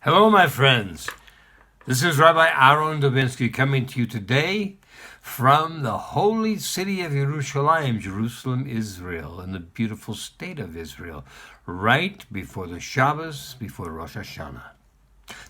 Hello, my friends. This is Rabbi Aharon Dobinsky coming to you today from the holy city of Jerusalem, Israel, in the beautiful state of Israel, right before the Shabbos, before Rosh Hashanah.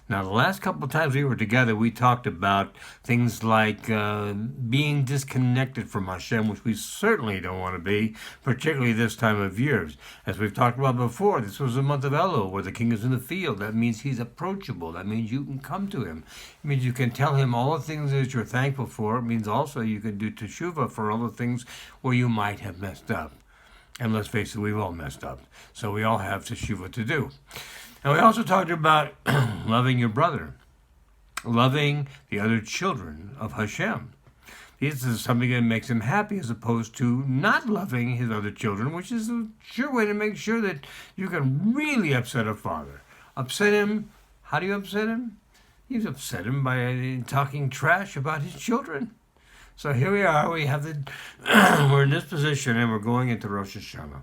Now, the last couple of times we were together, we talked about things like being disconnected from Hashem, which we certainly don't want to be, particularly this time of year. As we've talked about before, this was the month of Elul, where the king is in the field. That means he's approachable. That means you can come to him. It means you can tell him all the things that you're thankful for. It means also you can do teshuvah for all the things where you might have messed up. And let's face it, we've all messed up. So we all have teshuvah to do. And we also talked about loving your brother, loving the other children of Hashem. This is something that makes him happy as opposed to not loving his other children, which is a sure way to make sure that you can really upset a father. Upset him. How do you upset him? You upset him by talking trash about his children. So here we are. We have we're in this position, and we're going into Rosh Hashanah.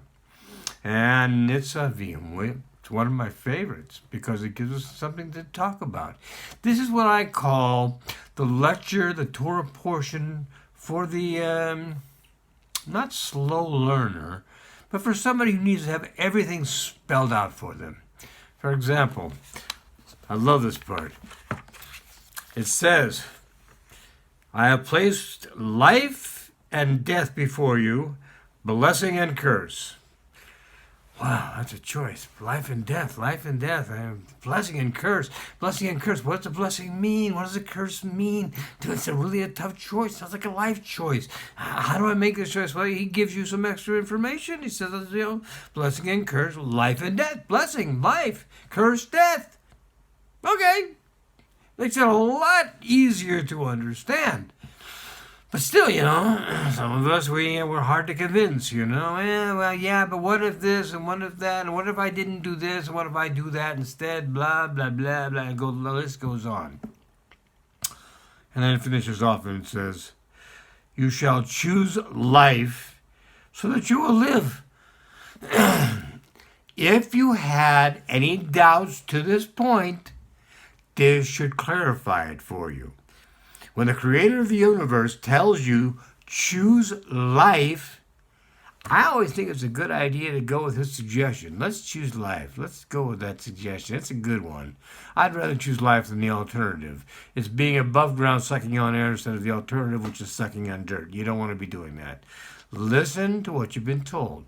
And it's Avim. It's one of my favorites because it gives us something to talk about. This is what I call the lecture, the Torah portion for the not slow learner, but for somebody who needs to have everything spelled out for them. For example, I love this part. It says, I have placed life and death before you, blessing and curse. Wow, that's a choice. Life and death, life and death. Blessing and curse. Blessing and curse. What does the blessing mean? What does the curse mean? Dude, it's really a tough choice. Sounds like a life choice. How do I make this choice? Well, he gives you some extra information. He says, blessing and curse, life and death. Blessing, life, curse, death. Okay. Makes it a lot easier to understand. But still, some of us, we're hard to convince, but what if this and what if that, and what if I didn't do this, and what if I do that instead, blah, blah, blah, blah, and the list goes on. And then it finishes off and it says, you shall choose life so that you will live. If you had any doubts to this point, this should clarify it for you. When the creator of the universe tells you, choose life, I always think it's a good idea to go with his suggestion. Let's choose life. Let's go with that suggestion. It's a good one. I'd rather choose life than the alternative. It's being above ground sucking on air instead of the alternative, which is sucking on dirt. You don't want to be doing that. Listen to what you've been told.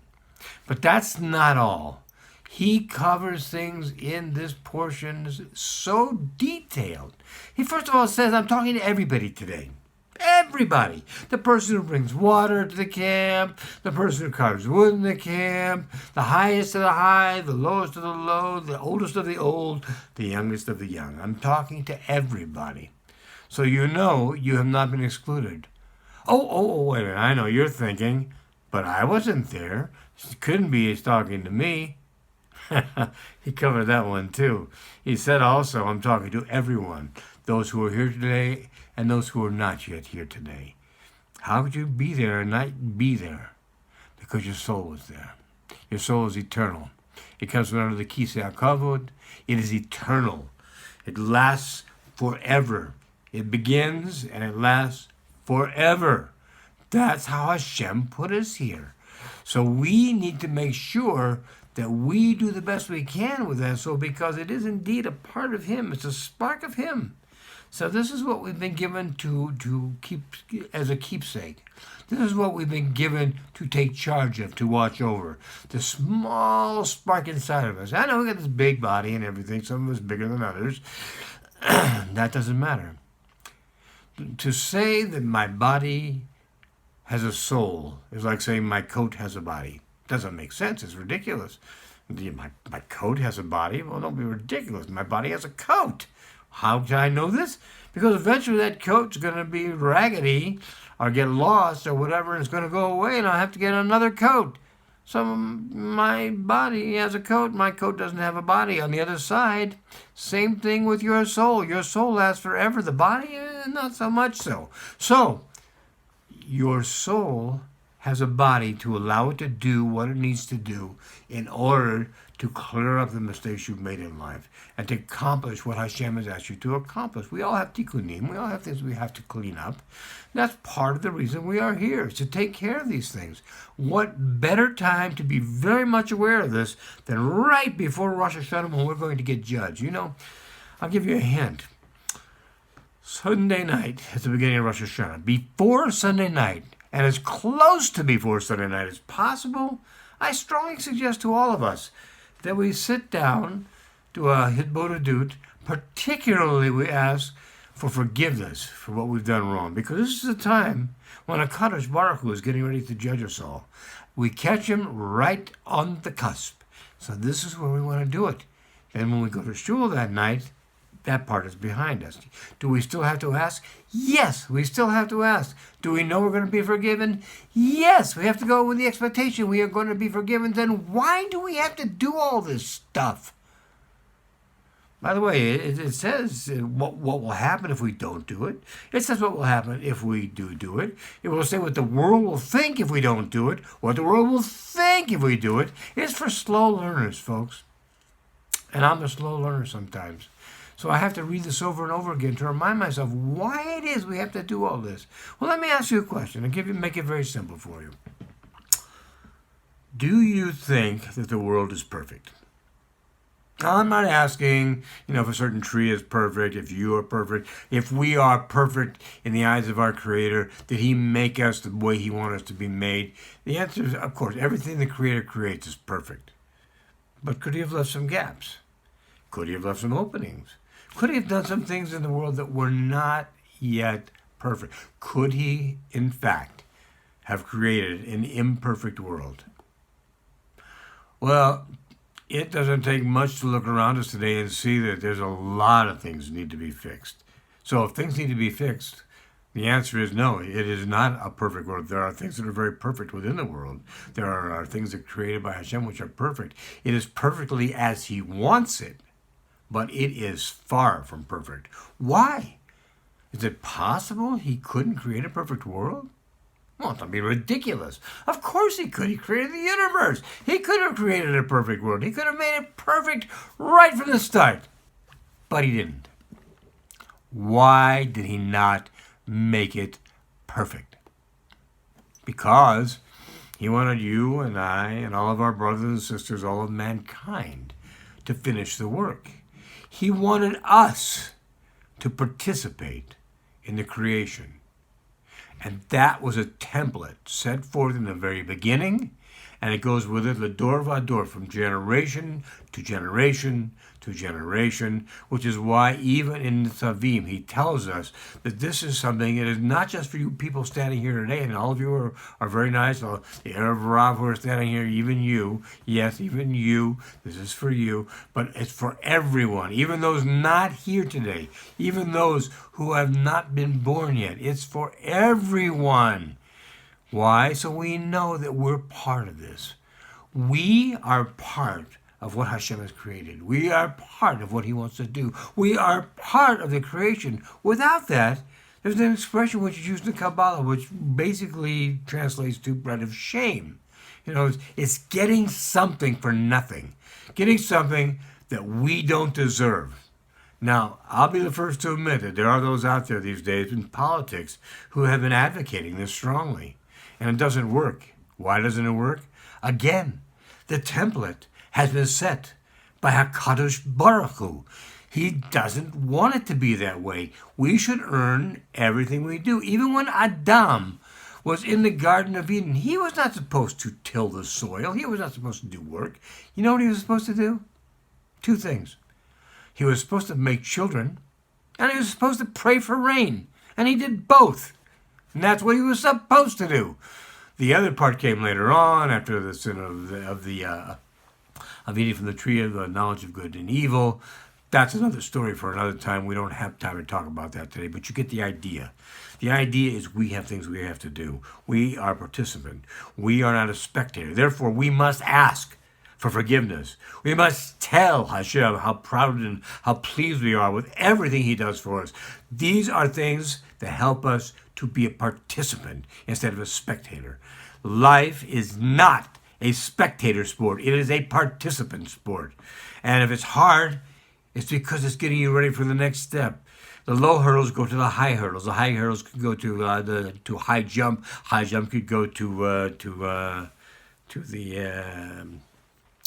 But that's not all. He covers things in this portion so detailed. He first of all says, I'm talking to everybody today. Everybody. The person who brings water to the camp, the person who carves wood in the camp, the highest of the high, the lowest of the low, the oldest of the old, the youngest of the young. I'm talking to everybody. So you have not been excluded. Oh, wait a minute. I know you're thinking, but I wasn't there. It couldn't be he's talking to me. He covered that one too. He said also, I'm talking to everyone, those who are here today and those who are not yet here today. How could you be there and not be there? Because your soul is there. Your soul is eternal. It comes from under the Kisei HaKavod. It is eternal. It lasts forever. It begins and it lasts forever. That's how Hashem put us here. So we need to make sure that we do the best we can with that, so because it is indeed a part of him. It's a spark of him. So this is what we've been given to keep as a keepsake. This is what we've been given to take charge of, to watch over. The small spark inside of us. I know we got this big body and everything. Some of us bigger than others. That doesn't matter. To say that my body has a soul is like saying my coat has a body. Doesn't make sense. It's ridiculous. My coat has a body. Well, don't be ridiculous. My body has a coat. How can I know this? Because eventually that coat's going to be raggedy or get lost or whatever, and it's going to go away, and I'll have to get another coat. So my body has a coat. My coat doesn't have a body. On the other side, same thing with your soul. Your soul lasts forever. The body, not so much so. So your soul has a body to allow it to do what it needs to do in order to clear up the mistakes you've made in life and to accomplish what Hashem has asked you to accomplish. We all have tikkunim. We all have things we have to clean up. That's part of the reason we are here, is to take care of these things. What better time to be very much aware of this than right before Rosh Hashanah when we're going to get judged? You know, I'll give you a hint. Sunday night is the beginning of Rosh Hashanah. Before Sunday night, and as close to before Sunday night as possible, I strongly suggest to all of us that we sit down, do a hitbodedut. Particularly we ask for forgiveness for what we've done wrong, because this is a time when a Kadosh Baruch Hu is getting ready to judge us all. We catch him right on the cusp. So this is where we want to do it. And when we go to shul that night, that part is behind us. Do we still have to ask? Yes, we still have to ask. Do we know we're going to be forgiven? Yes, we have to go with the expectation we are going to be forgiven. Then why do we have to do all this stuff? By the way, it says what will happen if we don't do it. It says what will happen if we do it. It will say what the world will think if we don't do it, what the world will think if we do it. It's for slow learners, folks. And I'm a slow learner sometimes. So I have to read this over and over again to remind myself why it is we have to do all this. Well, let me ask you a question and make it very simple for you. Do you think that the world is perfect? Now, I'm not asking, if a certain tree is perfect, if you are perfect, if we are perfect in the eyes of our Creator, did He make us the way He wanted us to be made? The answer is, of course, everything the Creator creates is perfect. But could He have left some gaps? Could He have left some openings? Could He have done some things in the world that were not yet perfect? Could He, in fact, have created an imperfect world? Well, it doesn't take much to look around us today and see that there's a lot of things that need to be fixed. So if things need to be fixed, the answer is no, it is not a perfect world. There are things that are very perfect within the world. There are things that are created by Hashem which are perfect. It is perfectly as He wants it, but it is far from perfect. Why? Is it possible He couldn't create a perfect world? Well, that'd be ridiculous. Of course He could. He created the universe. He could have created a perfect world. He could have made it perfect right from the start. But He didn't. Why did He not make it perfect? Because He wanted you and I and all of our brothers and sisters, all of mankind, to finish the work. He wanted us to participate in the creation. And that was a template set forth in the very beginning, and it goes with it, Lador Vador, from generation to generation to generation, which is why even in the Tzavim, he tells us that this is something that is not just for you people standing here today, and all of you are very nice, the Erev Rav who are standing here, even you, yes, even you, this is for you, but it's for everyone, even those not here today, even those who have not been born yet. It's for everyone. Why? So we know that we're part of this. We are part of what Hashem has created. We are part of what He wants to do. We are part of the creation. Without that, there's an expression which is used in Kabbalah, which basically translates to bread of shame. It's getting something for nothing. Getting something that we don't deserve. Now, I'll be the first to admit that there are those out there these days in politics who have been advocating this strongly. And it doesn't work. Why doesn't it work? Again, the template has been set by HaKadosh Baruch Hu. He doesn't want it to be that way. We should earn everything we do. Even when Adam was in the Garden of Eden, he was not supposed to till the soil. He was not supposed to do work. You know what he was supposed to do? Two things. He was supposed to make children, and he was supposed to pray for rain. And he did both. And that's what he was supposed to do. The other part came later on, after the sin of eating from the tree of the knowledge of good and evil. That's another story for another time. We don't have time to talk about that today, but you get the idea. The idea is we have things we have to do. We are a participant. We are not a spectator. Therefore, we must ask for forgiveness. We must tell Hashem how proud and how pleased we are with everything He does for us. These are things that help us to be a participant instead of a spectator. Life is not a spectator sport. It is a participant sport. And if it's hard, it's because it's getting you ready for the next step. The low hurdles go to the high hurdles. The high hurdles could go to high jump. High jump could go to the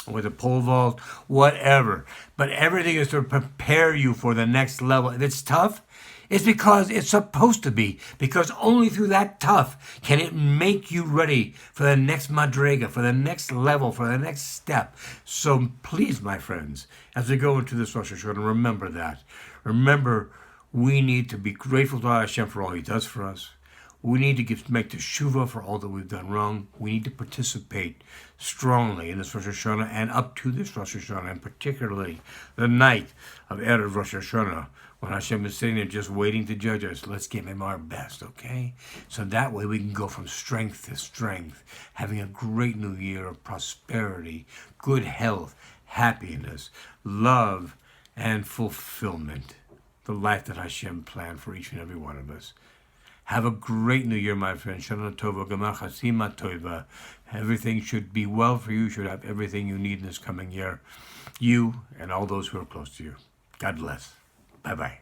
with a pole vault, whatever. But everything is to prepare you for the next level. If it's tough, it's because it's supposed to be. Because only through that tough can it make you ready for the next madrega, for the next level, for the next step. So please, my friends, as we go into this Rosh Hashanah, remember that. Remember, we need to be grateful to Hashem for all He does for us. We need to make teshuvah for all that we've done wrong. We need to participate strongly in this Rosh Hashanah and up to this Rosh Hashanah, and particularly the night of Erev Rosh Hashanah, when Hashem is sitting there just waiting to judge us. Let's give Him our best, okay? So that way we can go from strength to strength, having a great new year of prosperity, good health, happiness, love, and fulfillment. The life that Hashem planned for each and every one of us. Have a great new year, my friend. Shana Tova, Gamar Chasima Tova. Everything should be well for you. You should have everything you need in this coming year. You and all those who are close to you. God bless. Bye-bye.